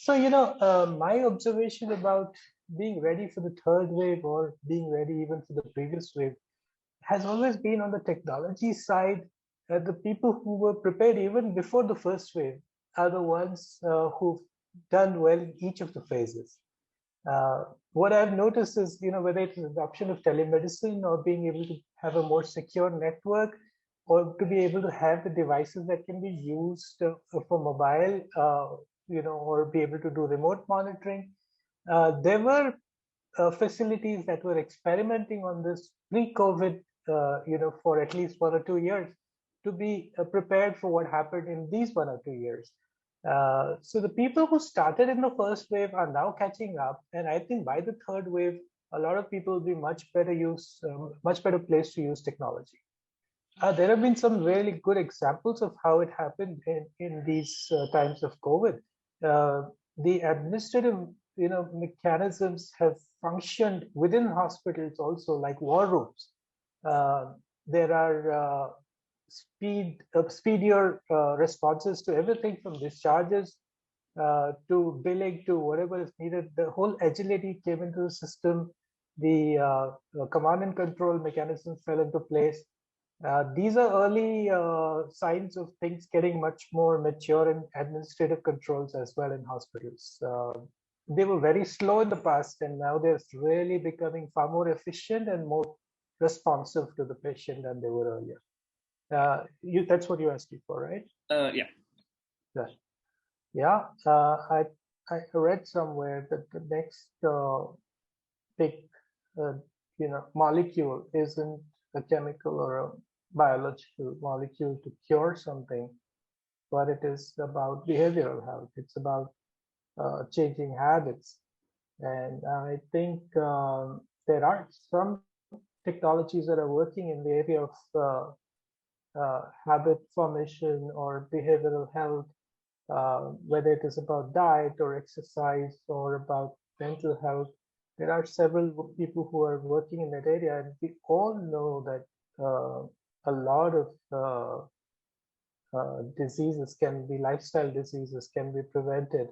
My observation about being ready for the third wave or being ready even for the previous wave has always been on the technology side. The people who were prepared even before the first wave are the ones who've done well in each of the phases. Uh, what I've noticed is, whether it's the adoption of telemedicine or being able to have a more secure network or to be able to have the devices that can be used for mobile, or be able to do remote monitoring. There were facilities that were experimenting on this pre-COVID, for at least 1 or 2 years to be prepared for what happened in these 1 or 2 years. So the people who started in the first wave are now catching up, and I think by the third wave, a lot of people will be much better placed to use technology. There have been some really good examples of how it happened in these times of COVID. The administrative, mechanisms have functioned within hospitals also, like war rooms. There are speedier responses to everything from discharges to billing to whatever is needed. The whole agility came into the system. The command and control mechanisms fell into place. These are early signs of things getting much more mature in administrative controls as well in hospitals. They were very slow in the past, and now they're really becoming far more efficient and more responsive to the patient than they were earlier. That's what you're asking for, right? Yeah. Yes. Yeah. I read somewhere that the next big, molecule isn't a chemical or a biological molecule to cure something, but it is about behavioral health. It's about changing habits. And I think there are some technologies that are working in the area of habit formation or behavioral health, whether it is about diet or exercise or about mental health. There are several people who are working in that area, and we all know that a lot of diseases can be lifestyle diseases can be prevented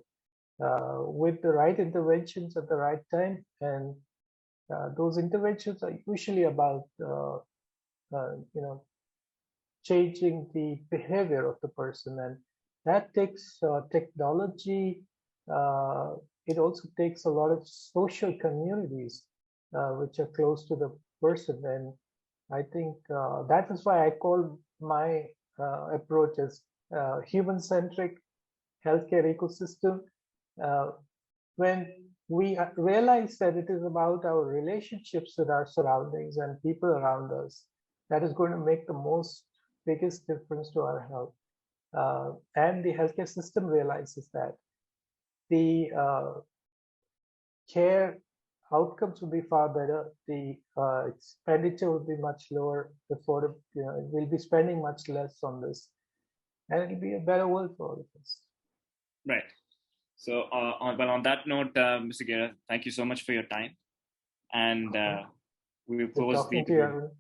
with the right interventions at the right time, and those interventions are usually about changing the behavior of the person, and that takes technology. It also takes a lot of social communities which are close to the person, and I think that is why I call my approach as human-centric healthcare ecosystem. Uh, when we realize that it is about our relationships with our surroundings and people around us, that is going to make the biggest difference to our health. And the healthcare system realizes that the care outcomes will be far better. The expenditure will be much lower. We'll be spending much less on this, and it'll be a better world for all of us. Right. So, on that note, Mr. Gera, thank you so much for your time, and we will close the.